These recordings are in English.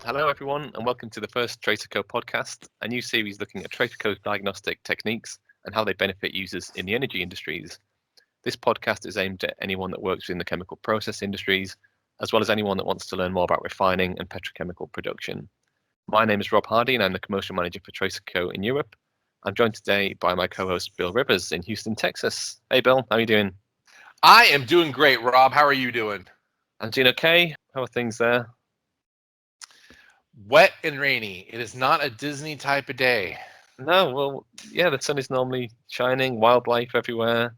Hello, everyone, and welcome to the first Tracerco podcast, a new series looking at Tracerco's diagnostic techniques and how they benefit users in the energy industries. This podcast is aimed at anyone that works in the chemical process industries, as well as anyone that wants to learn more about refining and petrochemical production. My name is Rob Hardy, and I'm the commercial manager for Tracerco in Europe. I'm joined today by my co-host Bill Rivers in Houston, Texas. Hey, Bill, how are you doing? I am doing great, Rob. How are you doing? I'm doing okay. How are things there? Wet and rainy. It is not a Disney type of day. No, well, yeah, the sun is normally shining, wildlife everywhere.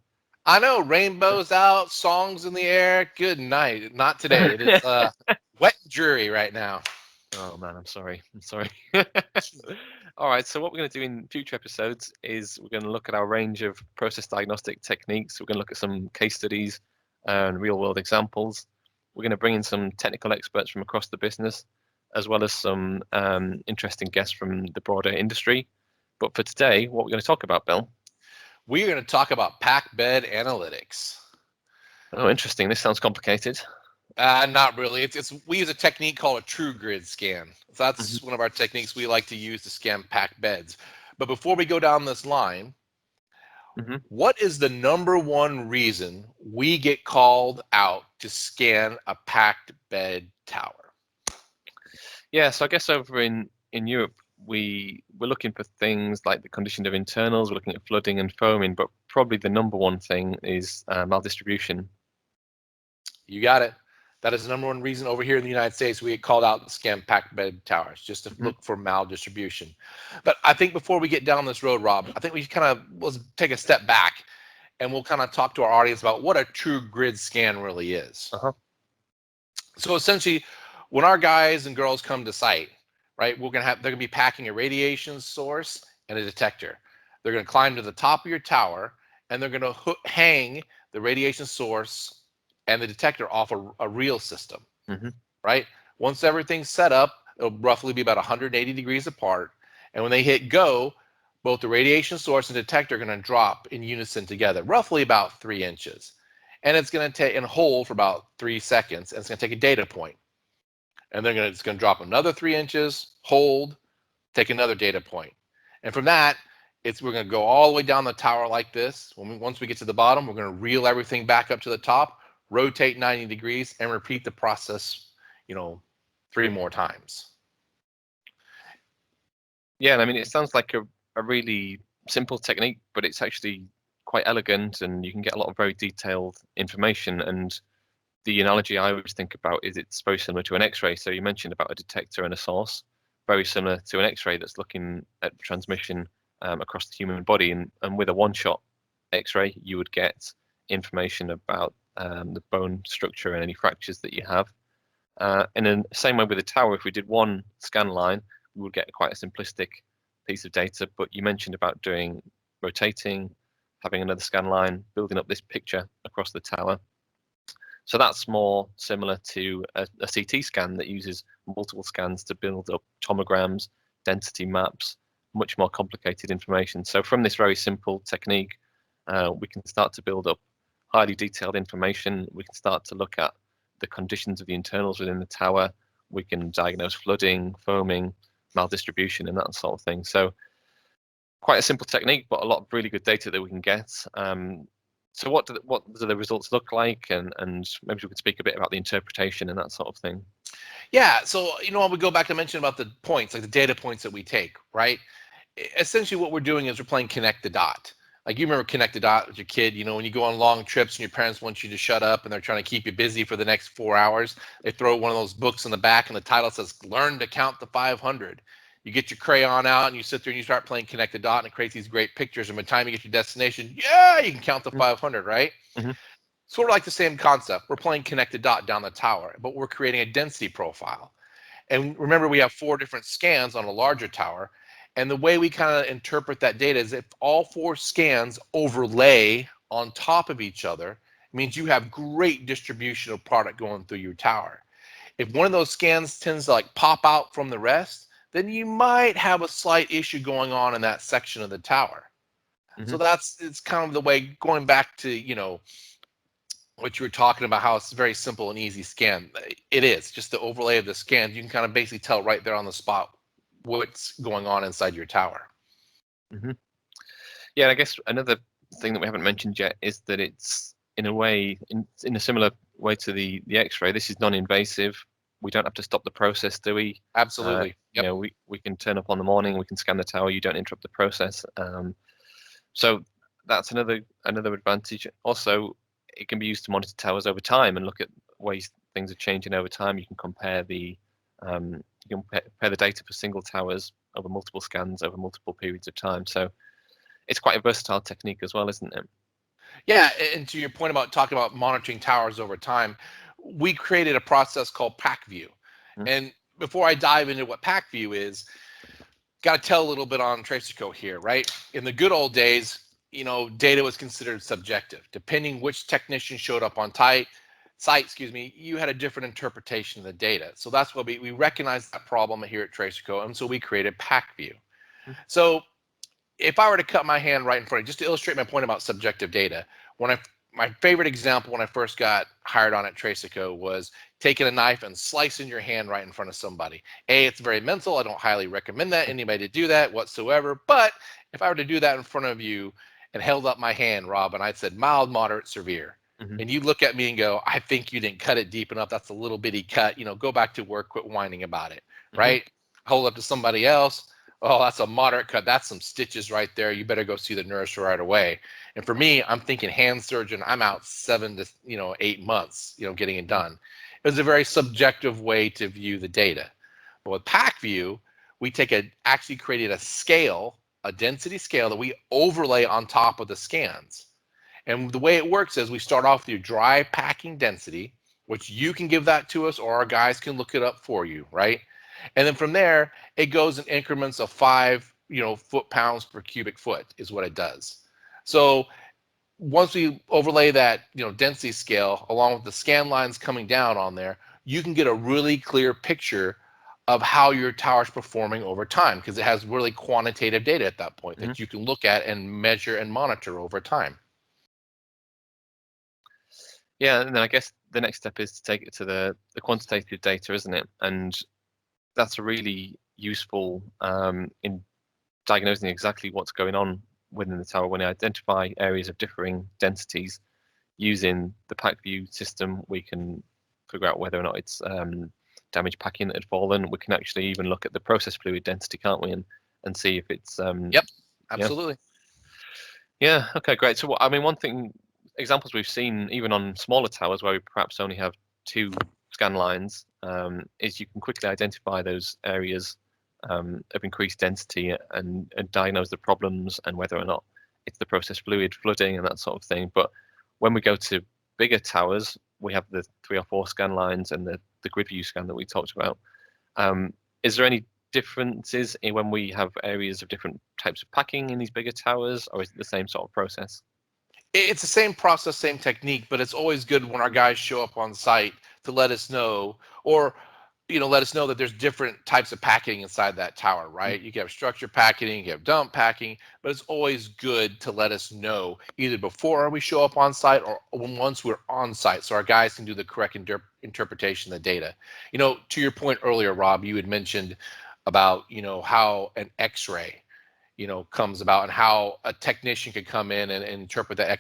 I know, rainbows out, songs in the air. Good night. Not today. It is wet and dreary right now. Oh man, I'm sorry. All right, so what we're going to do in future episodes is we're going to look at our range of process diagnostic techniques. We're going to look at some case studies and real world examples. We're going to bring in some technical experts from across the business, as well as some interesting guests from the broader industry. But for today, what we're going to talk about, Bill? We are going to talk about pack bed analytics. Oh, interesting. This sounds complicated. Not really. We use a technique called a Tru-Grid scan. So that's one of our techniques we like to use to scan packed beds. But before we go down this line, what is the number one reason we get called out to scan a packed bed tower? Yeah, so I guess over in Europe, we're looking for things like the condition of internals. We're looking at flooding and foaming, but probably the number one thing is maldistribution. You got it. That is the number one reason over here in the United States we get called out to scan packed bed towers, just to look for maldistribution. But I think before we get down this road, Rob, I think we kind of let's take a step back and we'll kind of talk to our audience about what a Tru-Grid scan really is. So essentially, when our guys and girls come to site, right, they're gonna be packing a radiation source and a detector. They're gonna climb to the top of your tower and they're gonna hang the radiation source and the detector off a reel system, right? Once everything's set up, it'll roughly be about 180 degrees apart. And when they hit go, both the radiation source and detector are going to drop in unison together, roughly about 3 inches. And it's going to take and hold for about 3 seconds, and it's going to take a data point. And it's going to drop another 3 inches, hold, take another data point. And from that, we're going to go all the way down the tower like this. Once we get to the bottom, we're going to reel everything back up to the top, rotate 90 degrees, and repeat the process, 3 more times. Yeah, and I mean, it sounds like a really simple technique, but it's actually quite elegant, and you can get a lot of very detailed information. And the analogy I always think about is it's very similar to an X-ray. So you mentioned about a detector and a source, very similar to an X-ray that's looking at transmission across the human body. And with a one-shot X-ray, you would get information about the bone structure and any fractures that you have. And in the same way with the tower, if we did one scan line, we would get quite a simplistic piece of data. But you mentioned about doing rotating, having another scan line, building up this picture across the tower. So that's more similar to a CT scan that uses multiple scans to build up tomograms, density maps, much more complicated information. So from this very simple technique, we can start to build up highly detailed information. We can start to look at the conditions of the internals within the tower. We can diagnose flooding, foaming, maldistribution, and that sort of thing. So quite a simple technique, but a lot of really good data that we can get. So what do the results look like? And maybe we could speak a bit about the interpretation and that sort of thing. Yeah, so when we go back to mention about the points, like the data points that we take, right? Essentially what we're doing is we're playing connect the dot. Like you remember connect the dot with your kid, when you go on long trips and your parents want you to shut up and they're trying to keep you busy for the next 4 hours, they throw one of those books in the back and the title says, Learn to Count to 500. You get your crayon out and you sit there and you start playing connect the dot and it creates these great pictures. And by the time you get to your destination, you can count to 500, right? Sort of like the same concept. We're playing connect the dot down the tower, but we're creating a density profile. And remember, we have 4 different scans on a larger tower. And the way we kind of interpret that data is if all 4 scans overlay on top of each other, it means you have great distribution of product going through your tower. If one of those scans tends to pop out from the rest, then you might have a slight issue going on in that section of the tower. So it's kind of the way, going back to, what you were talking about, how it's a very simple and easy scan. It is just the overlay of the scan. You can kind of basically tell right there on the spot what's going on inside your tower. Mm-hmm. Yeah, and I guess another thing that we haven't mentioned yet is that it's in a way, in a similar way to the X-ray. This is non-invasive. We don't have to stop the process, do we? Absolutely. You know, we can turn up on the morning, we can scan the tower. You don't interrupt the process. So that's another advantage. Also, it can be used to monitor towers over time and look at ways things are changing over time. You can compare the data for single towers over multiple scans over multiple periods of time. So it's quite a versatile technique as well, isn't it? Yeah, and to your point about talking about monitoring towers over time, we created a process called PackView. And before I dive into what PackView is, got to tell a little bit on Tracerco here, right? In the good old days, you know, data was considered subjective. Depending which technician showed up on site, you had a different interpretation of the data. So that's what we recognized that problem here at Tracerco, and so we created PackView. So if I were to cut my hand right in front of you, just to illustrate my point about subjective data, my favorite example when I first got hired on at Tracerco was taking a knife and slicing your hand right in front of somebody. It's very mental. I don't highly recommend that anybody to do that whatsoever. But if I were to do that in front of you and held up my hand, Rob, and I said mild, moderate, severe, and you look at me and go, I think you didn't cut it deep enough. That's a little bitty cut. You know, go back to work, quit whining about it, right? Hold up to somebody else. Oh, that's a moderate cut. That's some stitches right there. You better go see the nurse right away. And for me, I'm thinking hand surgeon. I'm out 7 to 8 months, getting it done. It was a very subjective way to view the data. But with PackView, we actually created a scale, a density scale that we overlay on top of the scans. And the way it works is we start off with your dry packing density, which you can give that to us or our guys can look it up for you, right? And then from there, it goes in increments of 5, foot-pounds per cubic foot is what it does. So once we overlay that, density scale along with the scan lines coming down on there, you can get a really clear picture of how your tower is performing over time because it has really quantitative data at that point that you can look at and measure and monitor over time. Yeah, and then I guess the next step is to take it to the quantitative data, isn't it? And that's really useful in diagnosing exactly what's going on within the tower. When I identify areas of differing densities using the PackView system, we can figure out whether or not it's damaged packing that had fallen. We can actually even look at the process fluid density, can't we, and see if it's Yep, absolutely. Yeah. Okay, great. So examples we've seen even on smaller towers where we perhaps only have 2 scan lines is you can quickly identify those areas of increased density and diagnose the problems and whether or not it's the process fluid flooding and that sort of thing. But when we go to bigger towers, we have the 3 or 4 scan lines and the grid view scan that we talked about. Is there any differences in when we have areas of different types of packing in these bigger towers, or is it the same sort of process? It's the same process, same technique, but it's always good when our guys show up on site to let us know, or let us know that there's different types of packing inside that tower, right? You can have structure packing, you can have dump packing, but it's always good to let us know either before we show up on site or once we're on site so our guys can do the correct interpretation of the data. To your point earlier, Rob, you had mentioned about, how an X-ray comes about and how a technician could come in and interpret that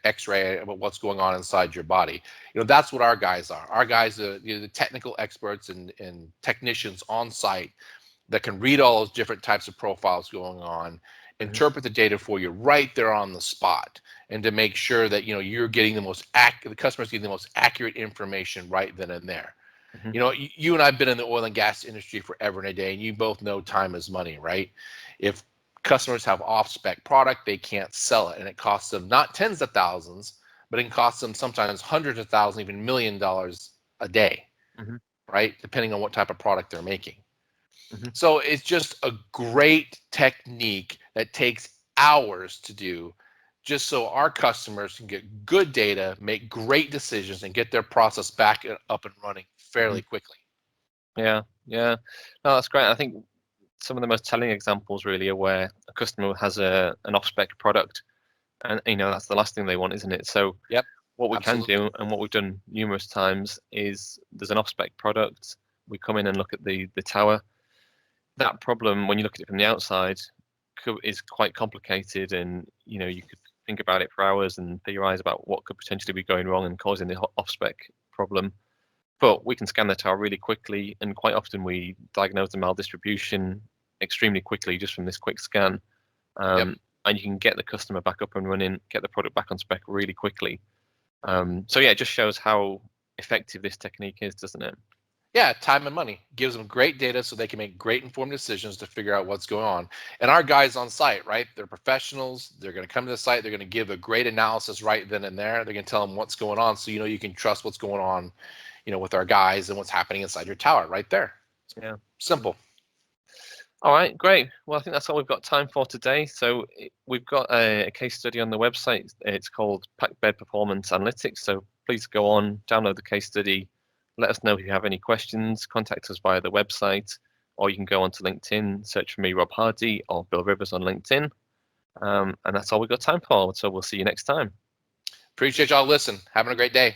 X-ray about what's going on inside your body. That's what our guys are. Our guys are the technical experts and technicians on site that can read all those different types of profiles going on, interpret the data for you right there on the spot, and to make sure that you're getting the customer's getting the most accurate information right then and there. You and I've been in the oil and gas industry forever and a day, and you both know time is money, right? If customers have off-spec product, they can't sell it, and it costs them not tens of thousands, but it can cost them sometimes hundreds of thousands, even $1 million a day, right? Depending on what type of product they're making. So it's just a great technique that takes hours to do, just so our customers can get good data, make great decisions, and get their process back up and running fairly quickly. Yeah. No, that's great. I think some of the most telling examples really are where a customer has an off-spec product, and that's the last thing they want, isn't it? So What we Absolutely. can do, and what we've done numerous times, is there's an off-spec product. We come in and look at the tower. That problem, when you look at it from the outside, is quite complicated, and you could think about it for hours and theorize about what could potentially be going wrong and causing the off-spec problem. But we can scan the tower really quickly, and quite often we diagnose the maldistribution extremely quickly just from this quick scan. And you can get the customer back up and running, get the product back on spec really quickly. So yeah, it just shows how effective this technique is, doesn't it? Yeah, time and money. Gives them great data so they can make great informed decisions to figure out what's going on. And our guys on site, right? They're professionals. They're going to come to the site. They're going to give a great analysis right then and there. They're going to tell them what's going on, so you can trust what's going on, with our guys and what's happening inside your tower right there. Yeah. Simple. All right, great. Well, I think that's all we've got time for today. So we've got a case study on the website. It's called PackBed Performance Analytics. So please go on, download the case study. Let us know if you have any questions. Contact us via the website, or you can go onto LinkedIn, search for me, Rob Hardy, or Bill Rivers on LinkedIn. And that's all we've got time for. So we'll see you next time. Appreciate y'all listening. Having a great day.